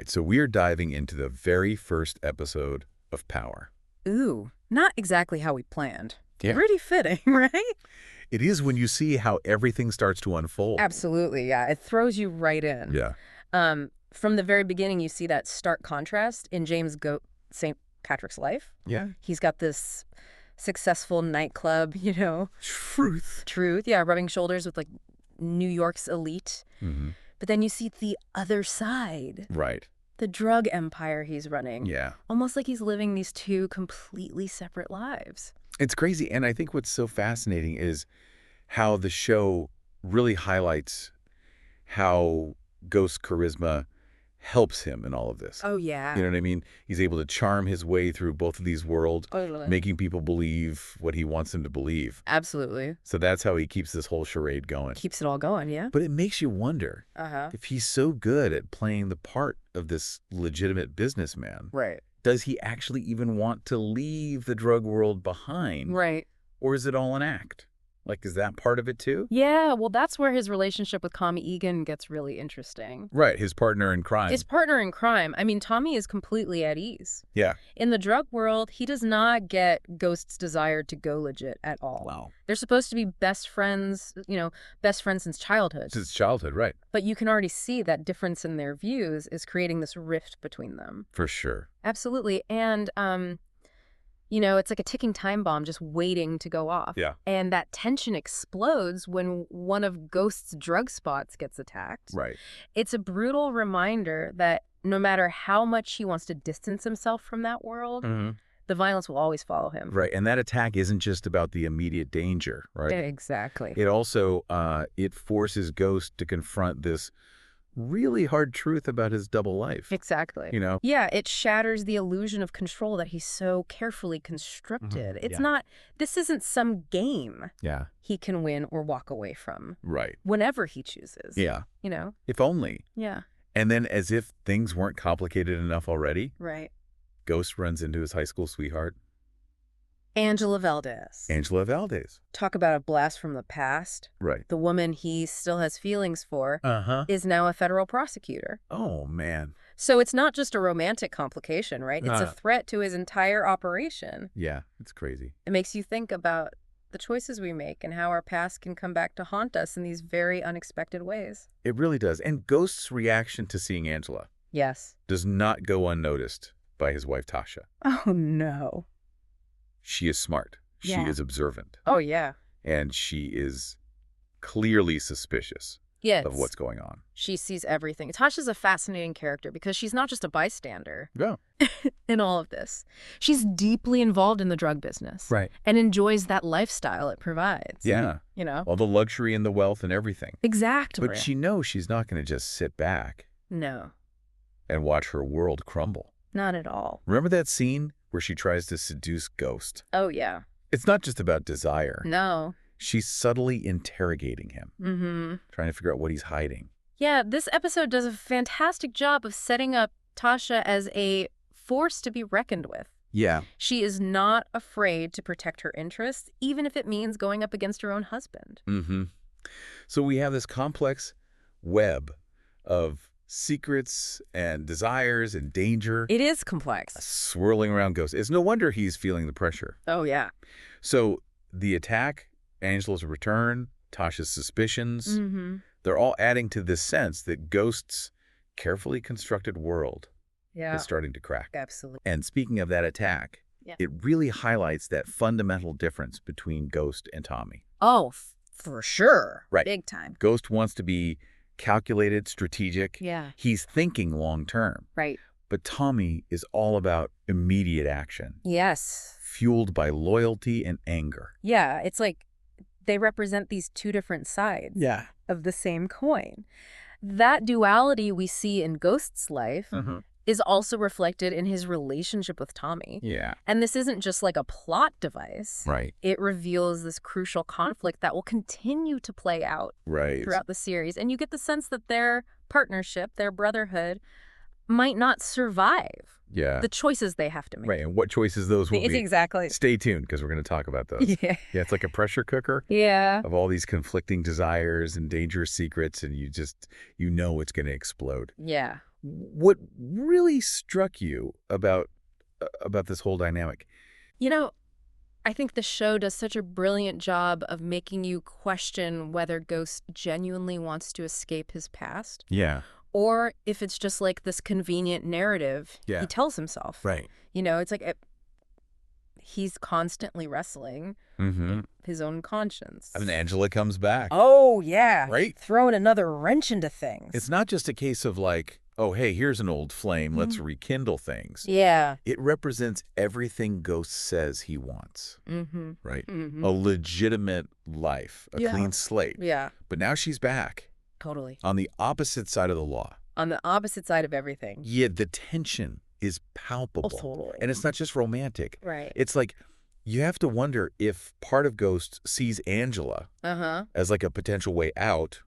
right, so we're diving into the very first episode of Power. Ooh, not exactly how we planned. Yeah. Pretty fitting, right? It is when you see how everything starts to unfold. Absolutely, yeah. It throws you right in. Yeah. From the very beginning, you see that stark contrast in St. Patrick's life. Yeah. He's got this successful nightclub, Truth, yeah, rubbing shoulders with, like, New York's elite. Mm-hmm. But then you see the other side. Right. The drug empire he's running. Yeah. Almost like he's living these two completely separate lives. It's crazy, and I think what's so fascinating is how the show really highlights how Ghost's charisma helps him in all of this. Oh, yeah. You know what I mean? He's able to charm his way through both of these worlds, making people believe what he wants them to believe. Absolutely. So that's how he keeps this whole charade going. Keeps it all going, yeah. But it makes you wonder if he's so good at playing the part of this legitimate businessman. Right. Does he actually even want to leave the drug world behind? Right. Or is it all an act? Like, is that part of it too? Yeah, well, that's where his relationship with Tommy Egan gets really interesting. Right, his partner in crime. His partner in crime. I mean, Tommy is completely at ease. Yeah. In the drug world, he does not get Ghost's desire to go legit at all. Wow. They're supposed to be best friends, best friends since childhood. Since childhood, right. But you can already see that difference in their views is creating this rift between them. For sure. Absolutely. And, it's like a ticking time bomb just waiting to go off. Yeah. And that tension explodes when one of Ghost's drug spots gets attacked. Right. It's a brutal reminder that no matter how much he wants to distance himself from that world, the violence will always follow him. Right. And that attack isn't just about the immediate danger, right? Exactly. It also, it forces Ghost to confront this really hard truth about his double life. Exactly. Yeah, it shatters the illusion of control that he's so carefully constructed. This isn't some game he can win or walk away from. Right. Whenever he chooses. Yeah. If only. Yeah. And then, as if things weren't complicated enough already, right, Ghost runs into his high school sweetheart, Angela Valdes. Angela Valdes. Talk about a blast from the past. Right. The woman he still has feelings for is now a federal prosecutor. Oh, man. So it's not just a romantic complication, right? It's a threat to his entire operation. Yeah, it's crazy. It makes you think about the choices we make and how our past can come back to haunt us in these very unexpected ways. It really does. And Ghost's reaction to seeing Angela does not go unnoticed by his wife, Tasha. Oh, no. She is smart. She is observant. Oh, yeah. And she is clearly suspicious of what's going on. She sees everything. Tasha's a fascinating character because she's not just a bystander Yeah. in all of this. She's deeply involved in the drug business. Right. And enjoys that lifestyle it provides. Yeah. All the luxury and the wealth and everything. Exactly. But she knows she's not going to just sit back. No. And watch her world crumble. Not at all. Remember that scene where she tries to seduce Ghost? Oh, yeah. It's not just about desire. No. She's subtly interrogating him, trying to figure out what he's hiding. Yeah, this episode does a fantastic job of setting up Tasha as a force to be reckoned with. Yeah. She is not afraid to protect her interests, even if it means going up against her own husband. So we have this complex web of secrets and desires and danger. It is complex. Swirling around Ghost. It's no wonder he's feeling the pressure. Oh, yeah. So the attack, Angela's return, Tasha's suspicions, they're all adding to this sense that Ghost's carefully constructed world is starting to crack. Absolutely. And speaking of that attack, it really highlights that fundamental difference between Ghost and Tommy. Oh, for sure. Right. Big time. Ghost wants to be calculated, strategic. Yeah. He's thinking long term. Right. But Tommy is all about immediate action. Yes. Fueled by loyalty and anger. Yeah, it's like they represent these two different sides of the same coin. That duality we see in Ghost's life is also reflected in his relationship with Tommy. Yeah. And this isn't just like a plot device. Right. It reveals this crucial conflict that will continue to play out throughout the series. And you get the sense that their partnership, their brotherhood, might not survive the choices they have to make. Right, and what choices those will be. Exactly. Stay tuned, because we're going to talk about those. Yeah, it's like a pressure cooker of all these conflicting desires and dangerous secrets, and you know it's going to explode. Yeah. what really struck you about this whole dynamic? I think the show does such a brilliant job of making you question whether Ghost genuinely wants to escape his past. Yeah. Or if it's just like this convenient narrative he tells himself. Right. It's like he's constantly wrestling his own conscience. And then Angela comes back. Oh, yeah. Right? Throwing another wrench into things. It's not just a case of like, oh, hey, here's an old flame. Let's rekindle things. Yeah. It represents everything Ghost says he wants. Right? A legitimate life, a clean slate. Yeah. But now she's back. Totally. On the opposite side of the law. On the opposite side of everything. Yeah, the tension is palpable. Oh, totally. And it's not just romantic. Right. It's like you have to wonder if part of Ghost sees Angela as like a potential way out,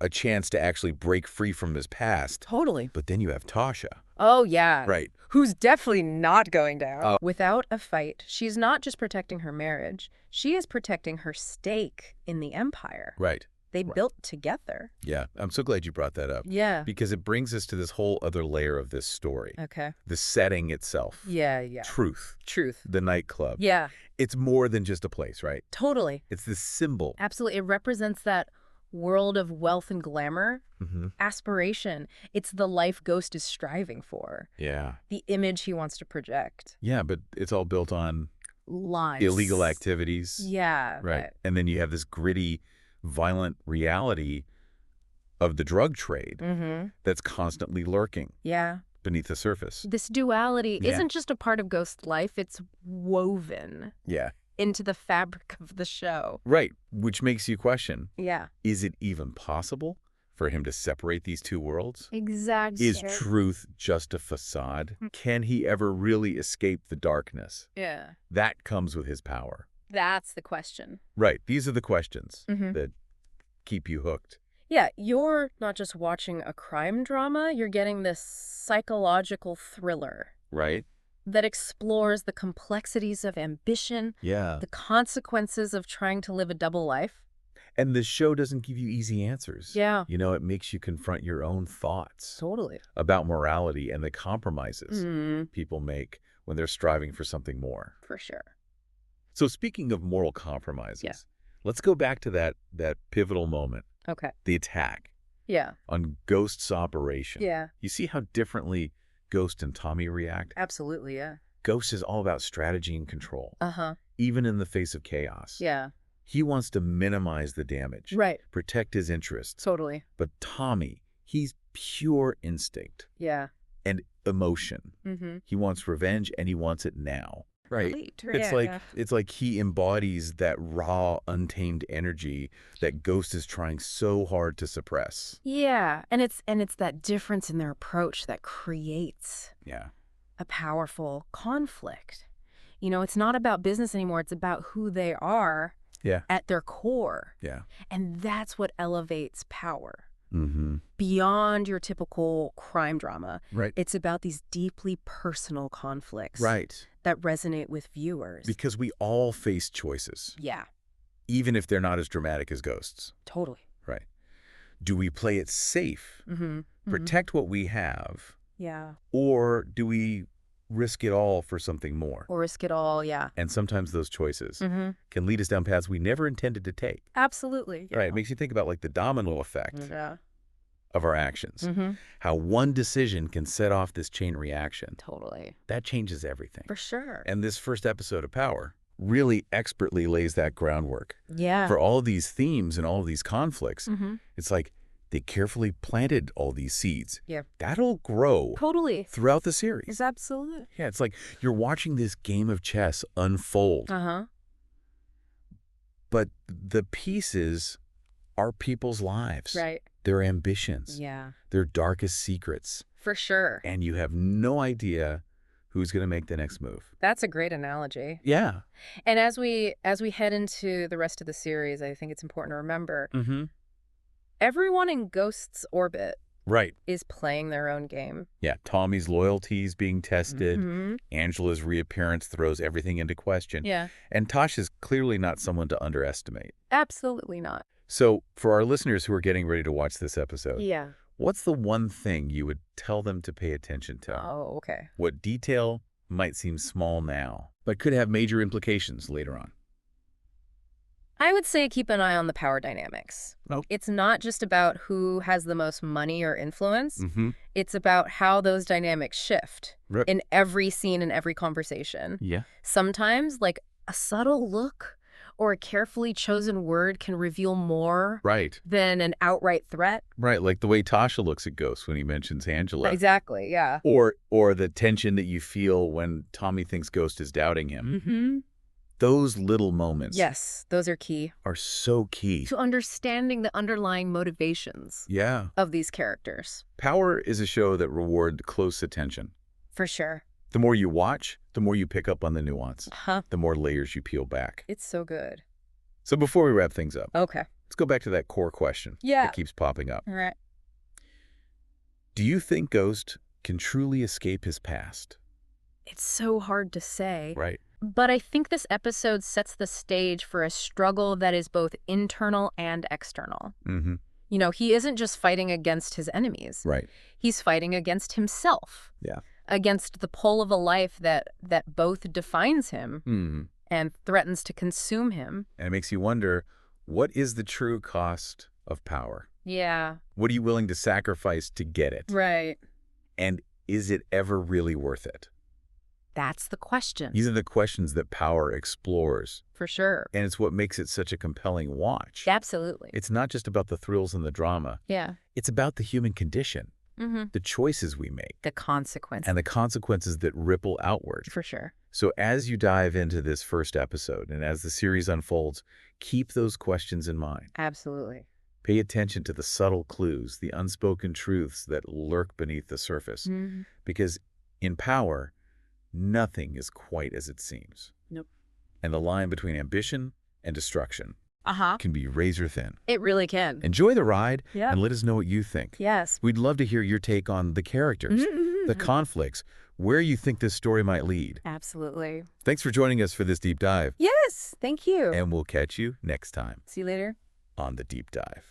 a chance to actually break free from his past. Totally. But then you have Tasha. Oh, yeah. Right. Who's definitely not going down. Without a fight, she's not just protecting her marriage. She is protecting her stake in the empire. Right. They built together. Yeah. I'm so glad you brought that up. Yeah. Because it brings us to this whole other layer of this story. Okay. The setting itself. Yeah, yeah. Truth. Truth. The nightclub. Yeah. It's more than just a place, right? Totally. It's this symbol. Absolutely. It represents that world of wealth and glamour, aspiration. It's the life Ghost is striving for. Yeah. The image he wants to project. Yeah, but it's all built on lies. Illegal activities. Yeah. Right. And then you have this gritty, violent reality of the drug trade that's constantly lurking beneath the surface. This duality isn't just a part of Ghost's life, it's woven into the fabric of the show. Right, which makes you question, yeah, is it even possible for him to separate these two worlds? Exactly. Is truth just a facade? Can he ever really escape the darkness? Yeah. That comes with his power. That's the question. Right. These are the questions that keep you hooked. Yeah, you're not just watching a crime drama, you're getting this psychological thriller. Right. That explores the complexities of ambition, the consequences of trying to live a double life. And the show doesn't give you easy answers. Yeah. It makes you confront your own thoughts. Totally. About morality and the compromises people make when they're striving for something more. For sure. So speaking of moral compromises, let's go back to that pivotal moment. Okay. The attack. Yeah. On Ghost's operation. Yeah. You see how differently Ghost and Tommy react? Absolutely, yeah. Ghost is all about strategy and control. Even in the face of chaos. Yeah. He wants to minimize the damage. Right. Protect his interests. Totally. But Tommy, he's pure instinct. Yeah. And emotion. He wants revenge and he wants it now. Right. It's like he embodies that raw, untamed energy that Ghost is trying so hard to suppress. Yeah. And it's that difference in their approach that creates a powerful conflict. It's not about business anymore. It's about who they are at their core. Yeah. And that's what elevates power. Beyond your typical crime drama. Right. It's about these deeply personal conflicts. Right. That resonate with viewers. Because we all face choices. Yeah. Even if they're not as dramatic as Ghosts. Totally. Right. Do we play it safe? Protect what we have? Yeah. Or do we risk it all for something more? Or risk it all, yeah. And sometimes those choices can lead us down paths we never intended to take. Absolutely. Right. It makes you think about like the domino effect of our actions. How one decision can set off this chain reaction. Totally. That changes everything. For sure. And this first episode of Power really expertly lays that groundwork. Yeah. For all of these themes and all of these conflicts. It's like they carefully planted all these seeds. Yeah. That'll grow. Totally. Throughout the series. It's absolute. Yeah, it's like you're watching this game of chess unfold. But the pieces are people's lives. Right. Their ambitions. Yeah. Their darkest secrets. For sure. And you have no idea who's going to make the next move. That's a great analogy. Yeah. And as we head into the rest of the series, I think it's important to remember everyone in Ghost's orbit is playing their own game. Yeah. Tommy's loyalty is being tested. Angela's reappearance throws everything into question. Yeah. And Tasha's clearly not someone to underestimate. Absolutely not. So for our listeners who are getting ready to watch this episode, What's the one thing you would tell them to pay attention to? Oh, okay. What detail might seem small now, but could have major implications later on? I would say keep an eye on the power dynamics. Oh. It's not just about who has the most money or influence. It's about how those dynamics shift in every scene and every conversation. Yeah. Sometimes, like, a subtle look or a carefully chosen word can reveal more than an outright threat. Right, like the way Tasha looks at Ghost when he mentions Angela. Exactly, yeah. Or the tension that you feel when Tommy thinks Ghost is doubting him. Those little moments. Yes, those are key. Are so key. To understanding the underlying motivations of these characters. Power is a show that rewards close attention. For sure. The more you watch, the more you pick up on the nuance. The more layers you peel back. It's so good. So before we wrap things up, let's go back to that core question that keeps popping up. All right. Do you think Ghost can truly escape his past? It's so hard to say. Right. But I think this episode sets the stage for a struggle that is both internal and external. You know, he isn't just fighting against his enemies. Right. He's fighting against himself. Yeah. Against the pull of a life that both defines him and threatens to consume him. And it makes you wonder, what is the true cost of power? Yeah. What are you willing to sacrifice to get it? Right. And is it ever really worth it? That's the question. These are the questions that Power explores. For sure. And it's what makes it such a compelling watch. Absolutely. It's not just about the thrills and the drama. Yeah. It's about the human condition. The choices we make. The consequences. And the consequences that ripple outward. For sure. So as you dive into this first episode and as the series unfolds, keep those questions in mind. Absolutely. Pay attention to the subtle clues, the unspoken truths that lurk beneath the surface. Because in Power, nothing is quite as it seems. Nope. And the line between ambition and destruction can be razor thin. It really can. Enjoy the ride and let us know what you think. Yes. We'd love to hear your take on the characters, the conflicts, where you think this story might lead. Absolutely. Thanks for joining us for this deep dive. Yes, thank you. And we'll catch you next time. See you later. On the Deep Dive.